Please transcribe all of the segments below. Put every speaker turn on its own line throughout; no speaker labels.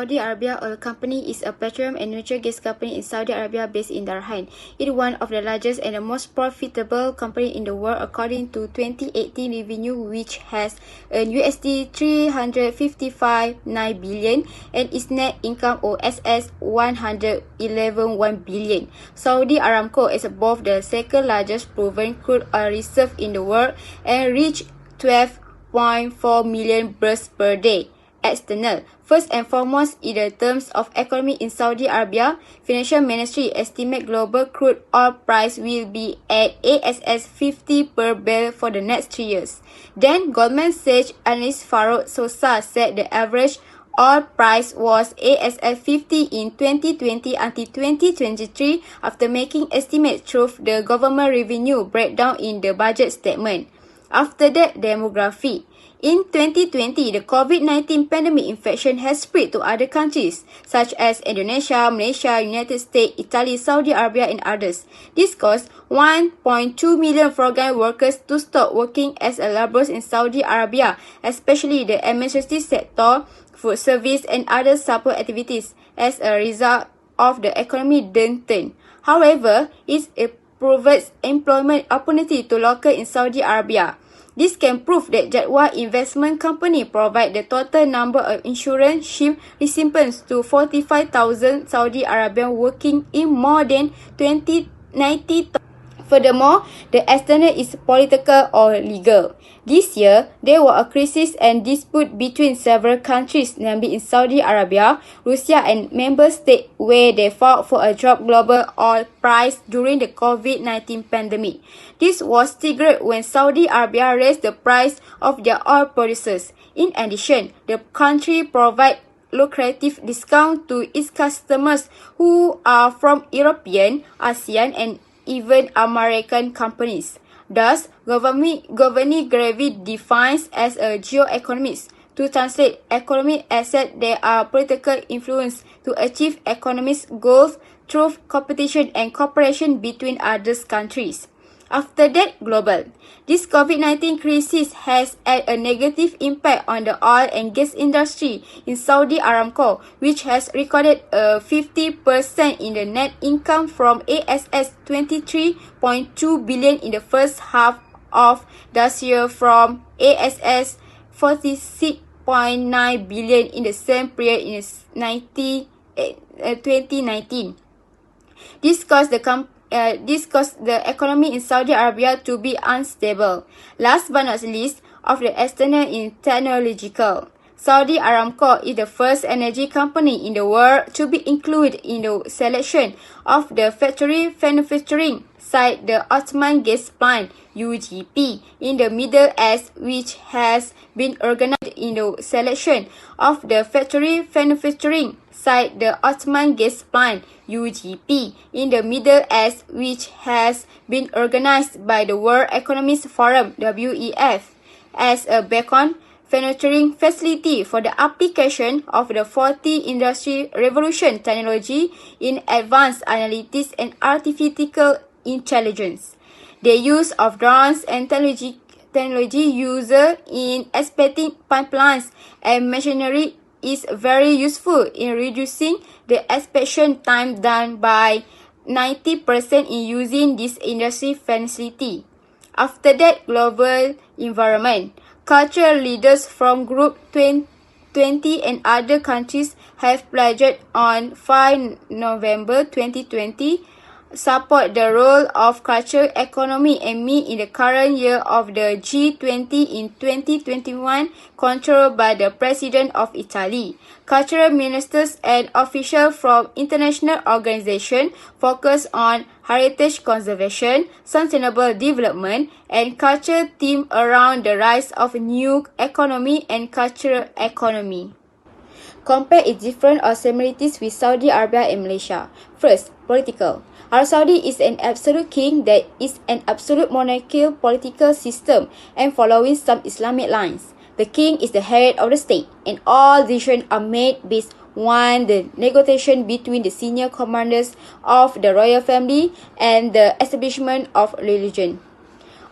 Saudi Arabia Oil Company is a petroleum and natural gas company in Saudi Arabia based in Darhan. It is one of the largest and the most profitable company in the world according to 2018 revenue, which has earned USD 355.9 billion and its net income OSS 111.1 billion. Saudi Aramco is both the second largest proven crude oil reserve in the world and reached 12.4 million barrels per day. External. First and foremost, in the terms of economy in Saudi Arabia, Financial Ministry estimate global crude oil price will be at ASS 50 per barrel for the next 3 years. Then, Goldman Sachs analyst Farouk Sosa said the average oil price was ASL 50 in 2020 until 2023 after making estimates through the government revenue breakdown in the budget statement. After that, demography. In 2020, the COVID-19 pandemic infection has spread to other countries such as Indonesia, Malaysia, United States, Italy, Saudi Arabia and others. This caused 1.2 million foreign workers to stop working as laborers in Saudi Arabia, especially the administrative sector, food service and other support activities as a result of the economic downturn. However, it provides employment opportunity to locals in Saudi Arabia. This can prove that Jadwa Investment Company provide the total number of insurance scheme recipients to 45,000 Saudi Arabians working in more than 90. Furthermore, the external is political or legal. This year, there were a crisis and dispute between several countries, namely in Saudi Arabia, Russia and member states where they fought for a drop global oil price during the COVID-19 pandemic. This was triggered when Saudi Arabia raised the price of their oil producers. In addition, the country provides lucrative discount to its customers who are from European, ASEAN and even American companies. Thus, governing gravity defines as a geoeconomist. To translate economic asset, there are political influence to achieve economic goals through competition and cooperation between other countries. After that, global. This COVID-19 crisis has had a negative impact on the oil and gas industry in Saudi Aramco, which has recorded a 50% in the net income from ASS 23.2 billion in the first half of this year from ASS 46.9 billion in the same period in 2019. This caused the economy in Saudi Arabia to be unstable. Last but not least, of the external in technological. Saudi Aramco is the first energy company in the world to be included in the selection of the factory manufacturing site, the Ottoman Gas Plant (UGP) in the Middle East, which has been organized in the selection of the factory manufacturing site, the Ottoman Gas Plant (UGP) in the Middle East, which has been organized by the World Economic Forum (WEF) as a beacon manufacturing facility for the application of the 40th Industry Revolution technology in advanced analytics and artificial intelligence. The use of drones and technology used in inspecting pipelines and machinery is very useful in reducing the inspection time done by 90% in using this industry facility. After that, global environment. Cultural leaders from GROUP2 and other countries have pledged on 5 November 2020 support the role of cultural economy and meet in the current year of the G20 in 2021 controlled by the President of Italy. Cultural ministers and officials from international organizations focus on heritage conservation, sustainable development, and culture themes around the rise of new economy and cultural economy. Compare its different or similarities with Saudi Arabia and Malaysia. First, political. Arab Saudi is an absolute king that is an absolute monarchical political system and following some Islamic lines. The king is the head of the state and all decisions are made based on the negotiation between the senior commanders of the royal family and the establishment of religion.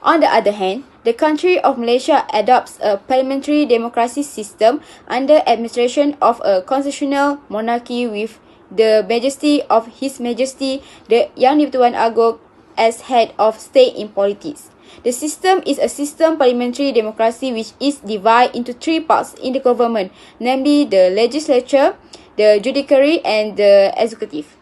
On the other hand, the country of Malaysia adopts a parliamentary democracy system under administration of a constitutional monarchy with the Majesty of His Majesty the Yang di-Pertuan Agong as head of state in politics. The system is a system parliamentary democracy which is divided into three parts in the government, namely the legislature, the judiciary and the executive.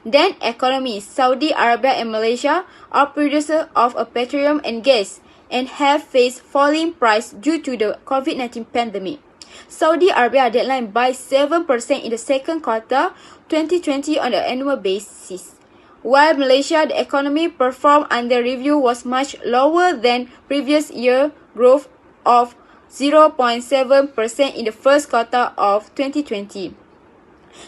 Then economy. Saudi Arabia and Malaysia are producers of petroleum and gas and have faced falling price due to the COVID-19 pandemic. Saudi Arabia declined by 7% in the second quarter 2020 on an annual basis. While Malaysia, the economy performed under review was much lower than previous year, growth of 0.7% in the first quarter of 2020.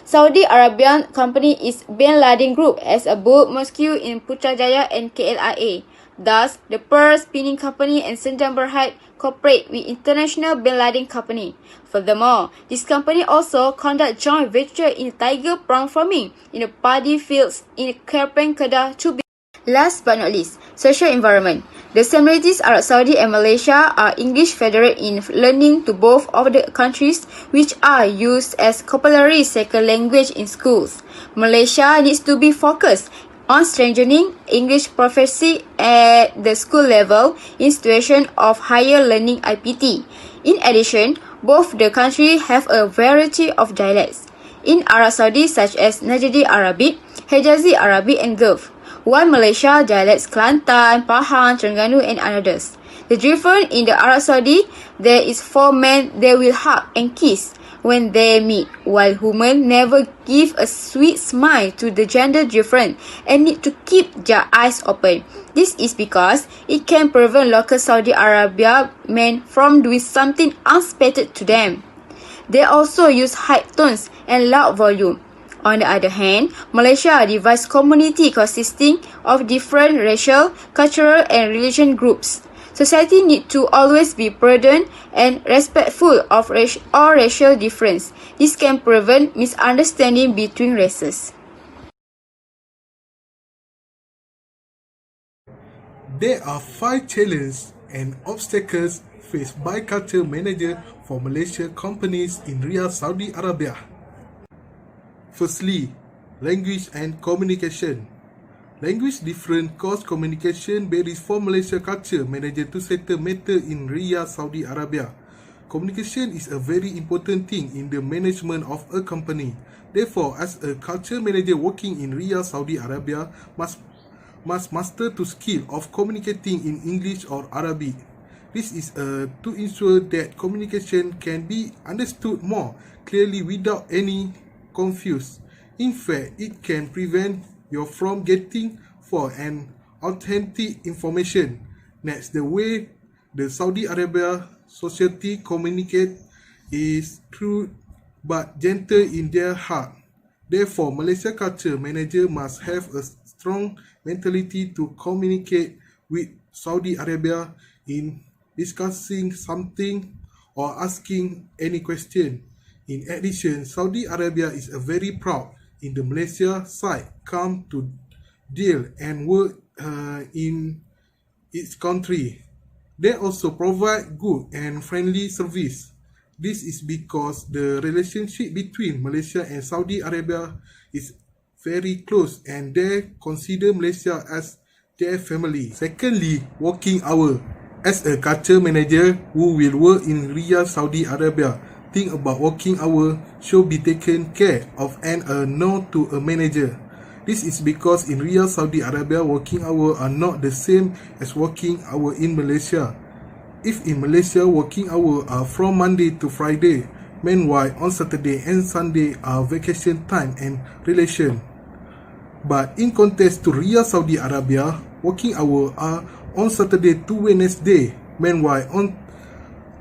Saudi Arabian company is Bin Laden Group as a book Mosque in Putrajaya and KLIA. Thus, the Pearl Spinning Company and Sendang Berhad cooperate with International Bin Laden Company. Furthermore, this company also conduct joint venture in tiger prawn farming in the paddy fields in Kerpeng, Kedah to be. Last but not least, social environment. The similarities Arab Saudi and Malaysia are English federate in learning to both of the countries, which are used as compulsory second language in schools. Malaysia needs to be focused on strengthening English proficiency at the school level in situation of higher learning IPT. In addition, both the countries have a variety of dialects in Arab Saudi such as Najdi Arabic, Hijazi Arabic and Gulf, while Malaysia dialects Kelantan, Pahang, Terengganu and others. The difference in the Arab Saudi, there is 4 men they will hug and kiss when they meet, while women never give a sweet smile to the gender different and need to keep their eyes open. This is because it can prevent local Saudi Arabia men from doing something unexpected to them. They also use high tones and loud volume. On the other hand, Malaysia divides community consisting of different racial, cultural and religion groups. Society need to always be prudent and respectful of all racial difference. This can prevent misunderstanding between races.
There are 5 challenges and obstacles faced by culture manager for Malaysia companies in Riyadh, Saudi Arabia. Firstly, language and communication. Language difference cause communication barriers for Malaysia culture manager to settle matter in Riyadh, Saudi Arabia. Communication is a very important thing in the management of a company. Therefore, as a culture manager working in Riyadh, Saudi Arabia must master the skill of communicating in English or Arabic. This is to ensure that communication can be understood more clearly without any confusion. In fact, it can prevent you from getting for an authentic information. Next, the way the Saudi Arabia society communicate is true but gentle in their heart. Therefore, Malaysia culture manager must have a strong mentality to communicate with Saudi Arabia in discussing something or asking any question. In addition, Saudi Arabia is a very proud in the Malaysia side come to deal and work in its country. They also provide good and friendly service. This is because the relationship between Malaysia and Saudi Arabia is very close and they consider Malaysia as their family. Secondly, working hour. As a culture manager who will work in Riyadh, Saudi Arabia, think about working hour should be taken care of and known to a manager. This is because in Riyadh, Saudi Arabia, working hours are not the same as working hours in Malaysia. If in Malaysia, working hours are from Monday to Friday, meanwhile on Saturday and Sunday are vacation time and relation. But in contrast to Riyadh, Saudi Arabia, working hours are on Saturday to Wednesday, meanwhile on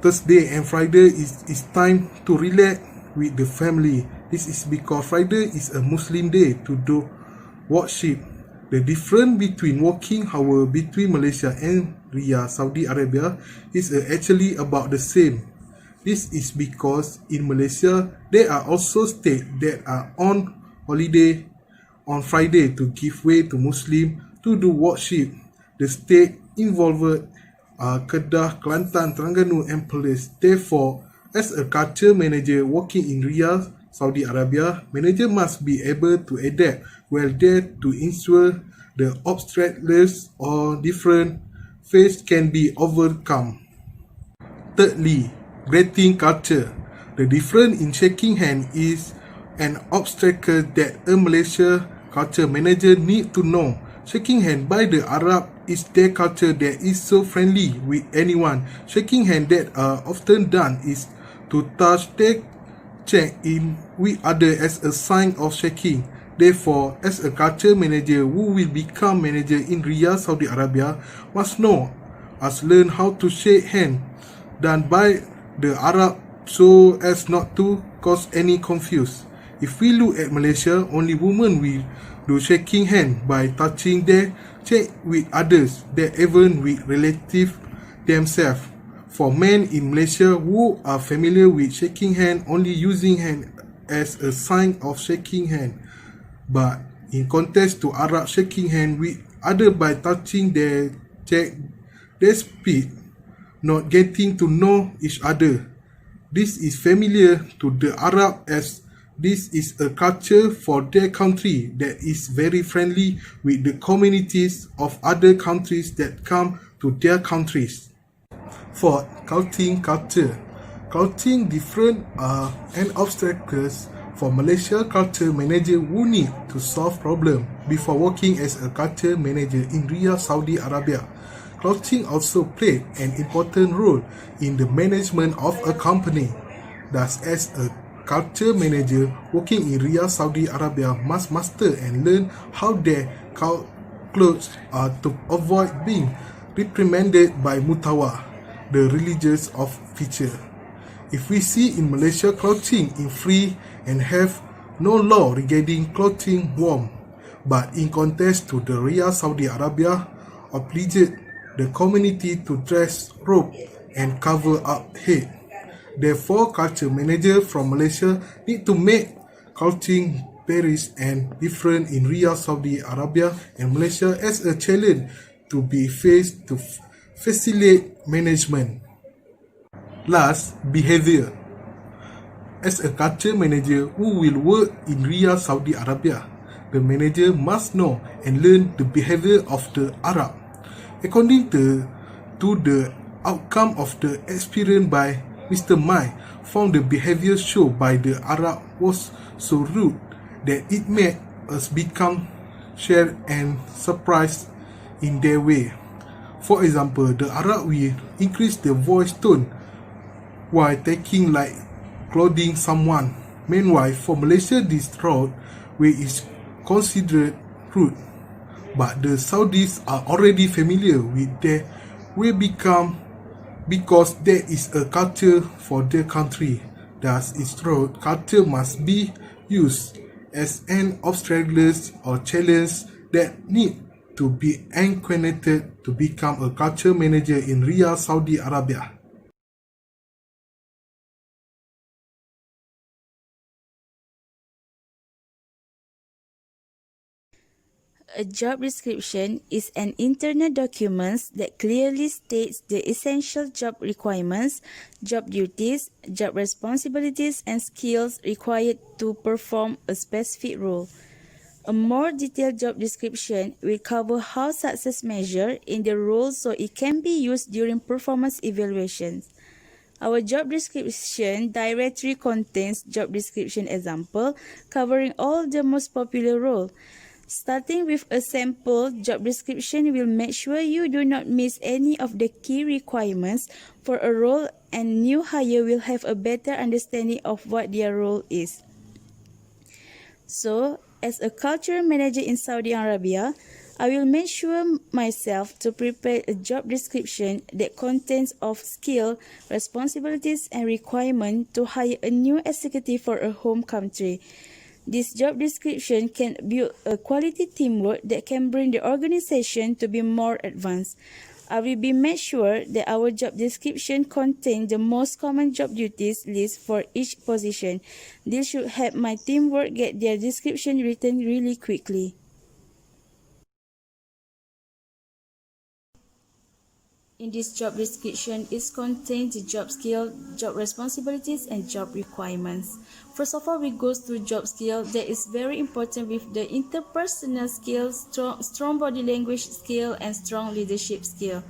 Thursday and Friday is time to relax with the family. This is because Friday is a Muslim day to do worship. The difference between working hour between Malaysia and Riyadh, Saudi Arabia is actually about the same. This is because in Malaysia, there are also states that are on holiday on Friday to give way to Muslim to do worship. The state involved Kedah, Kelantan, Terengganu, and Perlis. Therefore, as a culture manager working in Riyadh, Saudi Arabia, manager must be able to adapt well there to ensure the obstacles or different phases can be overcome. Thirdly, greeting culture. The difference in shaking hand is an obstacle that a Malaysia culture manager need to know. Shaking hand by the Arab is their culture that is so friendly with anyone. Shaking hand that are often done is to touch, take, check in with other as a sign of shaking. Therefore, as a culture manager who will become manager in Riyadh, Saudi Arabia, must know us learn how to shake hand done by the Arab so as not to cause any confuse. If we look at Malaysia, only women will do shaking hand by touching their cheek with others, that even with relative themselves. For men in Malaysia who are familiar with shaking hand, only using hand as a sign of shaking hand. But in contrast to Arab shaking hand with other by touching their cheek, their speed, not getting to know each other. This is familiar to the Arab as this is a culture for their country that is very friendly with the communities of other countries that come to their countries. For culting culture, culting different and obstacles for Malaysia culture manager who need to solve problem before working as a culture manager in Riyadh, Saudi Arabia. Culting also played an important role in the management of a company. Thus, as a culture manager working in Riyadh, Saudi Arabia must master and learn how their clothes are to avoid being reprimanded by mutawa, the religious of feature. If we see in Malaysia clothing in free and have no law regarding clothing warm, but in contrast to the Riyadh, Saudi Arabia, obliged the community to dress robe and cover up head. Therefore, culture manager from Malaysia need to make clothing varies and different in Riyadh, Saudi Arabia and Malaysia as a challenge to be faced to facilitate management. Last, behavior. As a culture manager who will work in Riyadh, Saudi Arabia, the manager must know and learn the behavior of the Arab. According to the outcome of the experience by Mr. Mai, found the behavior shown by the Arab was so rude that it made us become scared and surprised in their way. For example, the Arab will increase the voice tone while taking like clothing someone. Meanwhile, for Malaysia, this road way is considered rude. But the Saudis are already familiar with their way because there is a culture for their country. Thus, its road culture must be used as an obstacle or challenge that need to be encountered to become a culture manager in Riyadh, Saudi Arabia.
A job description is an internal document that clearly states the essential job requirements, job duties, job responsibilities, and skills required to perform a specific role. A more detailed job description will cover how success measured in the role so it can be used during performance evaluations. Our job description directory contains job description example covering all the most popular roles. Starting with a sample job description will make sure you do not miss any of the key requirements for a role, and new hire will have a better understanding of what their role is. So, as a cultural manager in Saudi Arabia, I will make sure myself to prepare a job description that contains of skill, responsibilities, and requirements to hire a new executive for a home country. This job description can build a quality teamwork that can bring the organization to be more advanced. I will be made sure that our job description contains the most common job duties list for each position. This should help my teamwork get their description written really quickly. In this job description is contained the job skill, job responsibilities, and job requirements. First of all, we go through job skill. That is very important with the interpersonal skills, strong body language skill, and strong leadership skill.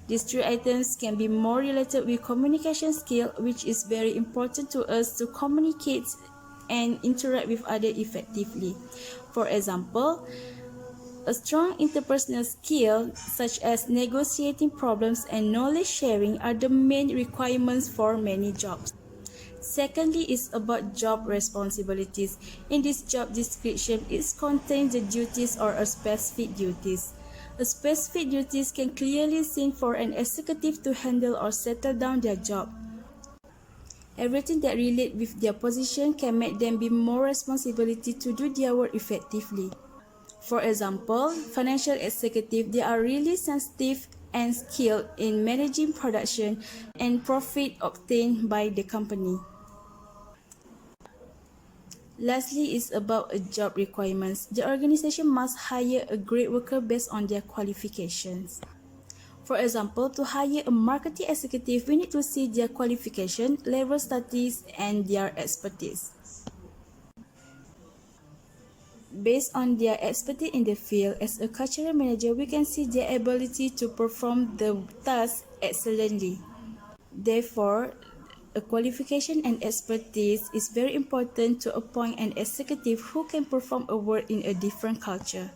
These three items can be more related with communication skill, which is very important to us to communicate and interact with others effectively. For example, a strong interpersonal skill such as negotiating problems and knowledge sharing are the main requirements for many jobs. Secondly is about job responsibilities. In this job description, it contains the duties or a specific duties. A specific duties can clearly seen for an executive to handle or settle down their job. Everything that relates with their position can make them be more responsibility to do their work effectively. For example, financial executives, they are really sensitive and skilled in managing production and profit obtained by the company. Lastly is about a job requirements. The organization must hire a great worker based on their qualifications. For example, to hire a marketing executive, we need to see their qualification, level studies, and their expertise. Based on their expertise in the field, as a cultural manager, we can see their ability to perform the task excellently. Therefore, a qualification and expertise is very important to appoint an executive who can perform a work in a different culture.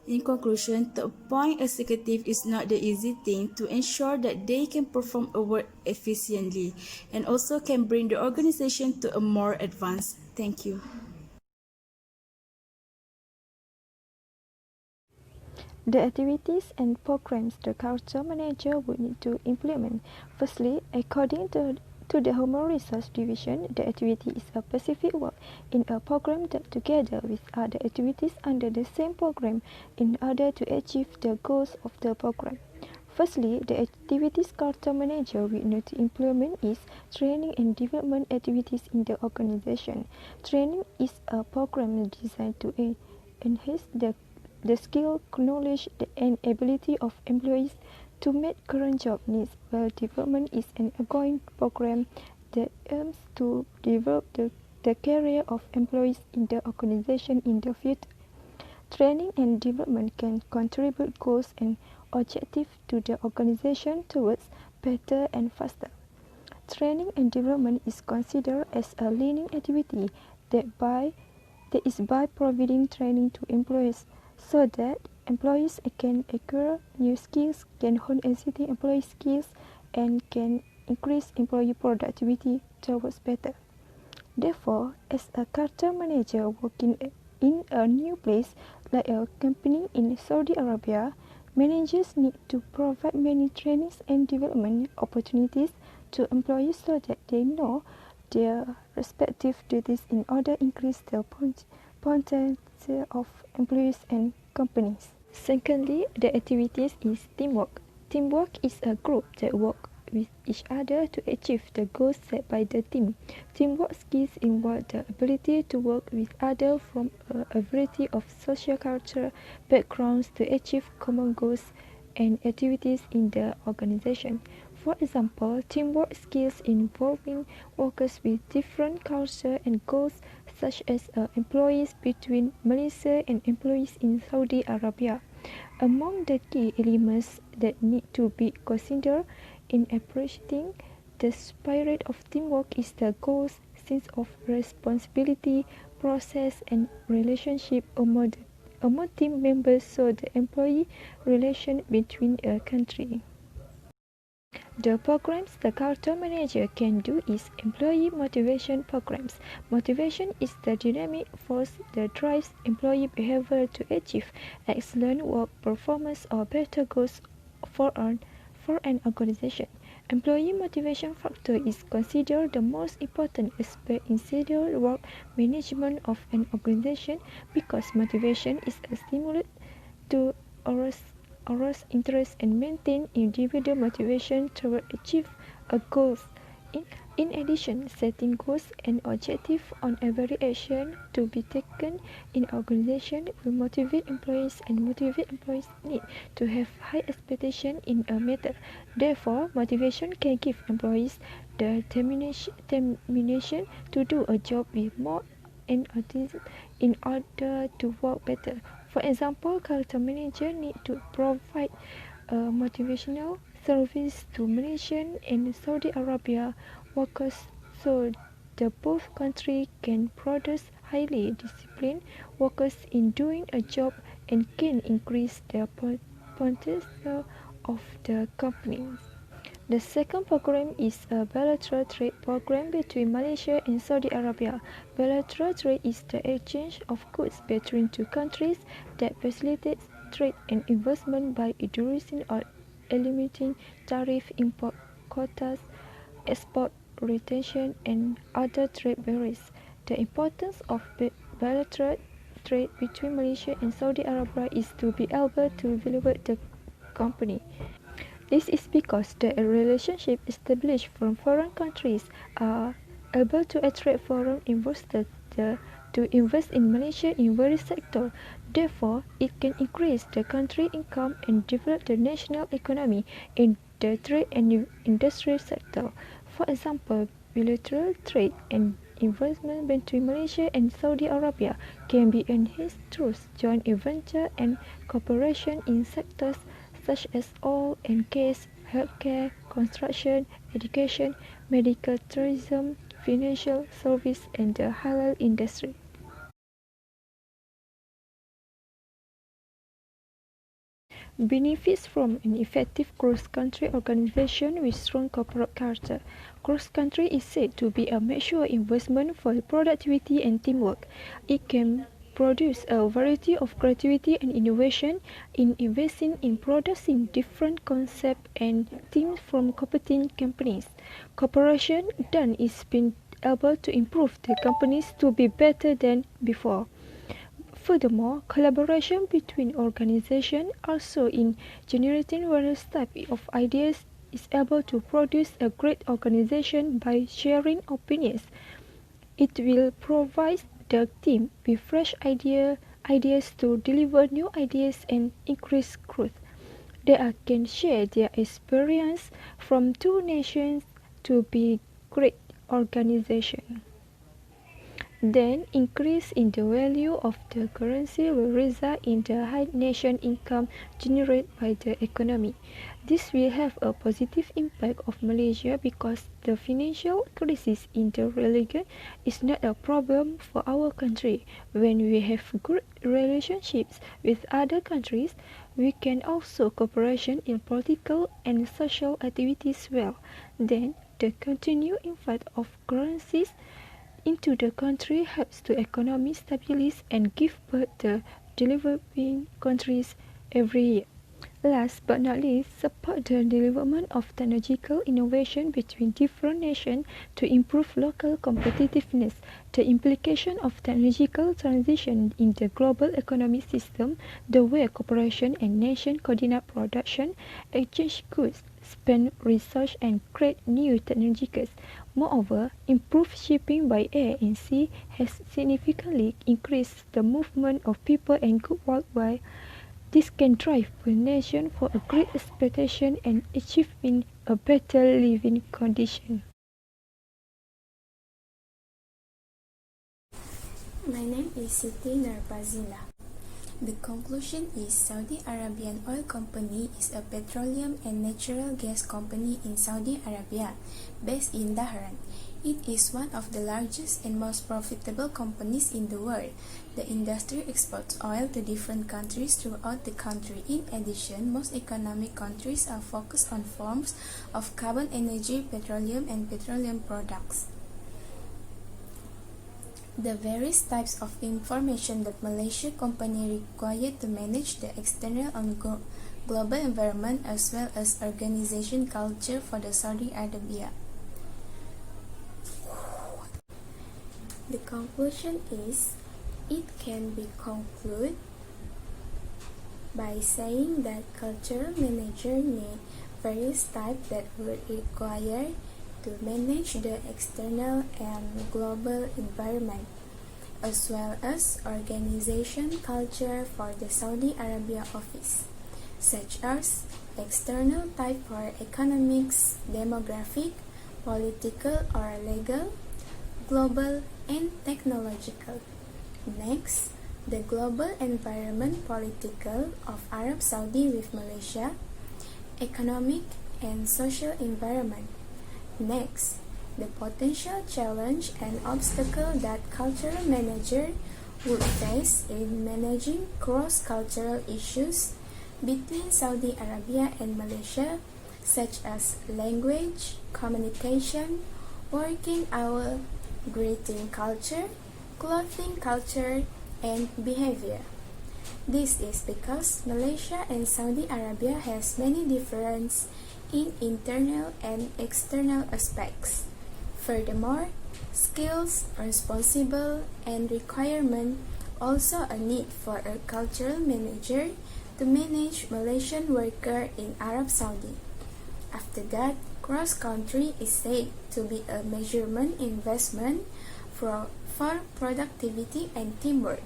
In conclusion, to appoint executive is not the easy thing to ensure that they can perform a work efficiently and also can bring the organization to a more advanced. Thank you.
The activities and programs the culture manager would need to implement. Firstly, according to the Human Resource Division, the activity is a specific work in a program that together with other activities under the same program in order to achieve the goals of the program. Firstly, the activities culture manager will need to implement is training and development activities in the organization. Training is a program designed to enhance the skill, knowledge, and ability of employees to meet current job needs, while development is an ongoing program that aims to develop the career of employees in the organization in the future. Training and development can contribute goals and objectives to the organization towards better and faster. Training and development is considered as a learning activity that is by providing training to employees so that employees can acquire new skills, can hone existing employee skills, and can increase employee productivity towards better. Therefore, as a culture manager working in a new place like a company in Saudi Arabia, managers need to provide many trainings and development opportunities to employees so that they know their respective duties in order to increase the potential of employees and companies. Secondly, the activities is teamwork. Teamwork is a group that works with each other to achieve the goals set by the team. Teamwork skills involve the ability to work with others from a variety of socio-cultural backgrounds to achieve common goals and activities in the organization. For example, teamwork skills involving workers with different cultures and goals, such as employees between Malaysia and employees in Saudi Arabia. Among the key elements that need to be considered in appreciating the spirit of teamwork is the goals, sense of responsibility, process, and relationship among team members, so the employee relation between a country. The programs the culture manager can do is employee motivation programs. Motivation is the dynamic force that drives employee behavior to achieve excellent work performance or better goals for an organization. Employee motivation factor is considered the most important aspect in senior work management of an organization because motivation is a stimulus to arouse interest and maintain individual motivation toward achieve a goals. In In addition, setting goals and objectives on every action to be taken in organization will motivate employees, and motivate employees need to have high expectation in a matter. Therefore, motivation can give employees the determination to do a job with more enthusiasm in order to work better. For example, culture manager need to provide a motivational service to Malaysian and Saudi Arabia workers so the both countries can produce highly disciplined workers in doing a job and can increase the potential of the company. The second program is a bilateral trade program between Malaysia and Saudi Arabia. Bilateral trade is the exchange of goods between two countries that facilitates trade and investment by reducing or eliminating tariff, import quotas, export retention, and other trade barriers. The importance of bilateral trade between Malaysia and Saudi Arabia is to be able to develop the company. This is because the relationship established from foreign countries are able to attract foreign investors to invest in Malaysia in various sectors. Therefore, it can increase the country income and develop the national economy in the trade and industry sector. For example, bilateral trade and investment between Malaysia and Saudi Arabia can be enhanced through joint venture and cooperation in sectors such as oil and gas, healthcare, construction, education, medical tourism, financial service, and the halal industry. Benefits from an effective cross-country organization with strong corporate culture. Cross-country is said to be a mature investment for productivity and teamwork. It can produce a variety of creativity and innovation in investing in producing different concepts and teams from competing companies. Cooperation done is been able to improve the companies to be better than before. Furthermore, collaboration between organizations also in generating various types of ideas is able to produce a great organization by sharing opinions. It will provide the team with fresh ideas to deliver new ideas and increase growth. They can share their experience from two nations to be great organization. Then, increase in the value of the currency will result in the high nation income generated by the economy. This will have a positive impact of Malaysia because the financial crisis in the region is not a problem for our country. When we have good relationships with other countries, we can also cooperation in political and social activities well. Then, the continued influx of currencies into the country helps to economy stabilize and give birth to developing countries every year. Last but not least, support the development of technological innovation between different nations to improve local competitiveness. The implication of technological transition in the global economic system, the way cooperation and nation coordinate production, exchange goods, spend research and create new technologies. Moreover, improved shipping by air and sea has significantly increased the movement of people and goods worldwide. This can drive a nation for a great expectation and achieving a better living condition.
My name is Siti Narbazina. The conclusion is Saudi Arabian Oil Company is a petroleum and natural gas company in Saudi Arabia, based in Dhahran. It is one of the largest and most profitable companies in the world. The industry exports oil to different countries throughout the country. In addition, most economic countries are focused on forms of carbon energy, petroleum, and petroleum products. The various types of information that Malaysia company require to manage the external and global environment as well as organization culture for the Saudi Arabia. The conclusion is, it can be concluded by saying that cultural manager need various types that would require to to manage the external and global environment, as well as organization culture for the Saudi Arabia office, such as external type for economics, demographic, political or legal, global, and technological. Next, the global environment political of Arab Saudi with Malaysia, economic and social environment. Next, the potential challenge and obstacle that cultural manager would face in managing cross-cultural issues between Saudi Arabia and Malaysia, such as language, communication, working hour, greeting culture, clothing culture, and behavior. This is because Malaysia and Saudi Arabia has many differences in internal and external aspects. Furthermore, skills, responsible, and requirement also a need for a cultural manager to manage Malaysian worker in Arab Saudi. After that, cross-country is said to be a measurement investment for productivity and teamwork.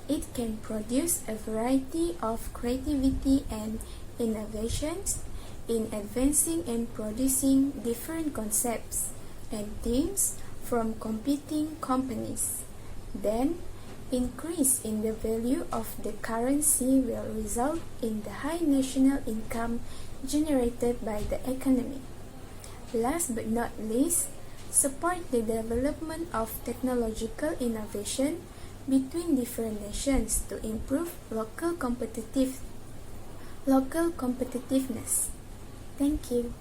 It can produce a variety of creativity and innovations in advancing and producing different concepts and themes from competing companies. Then, increase in the value of the currency will result in the high national income generated by the economy. Last but not least, support the development of technological innovation between different nations to improve local competitiveness. Thank you.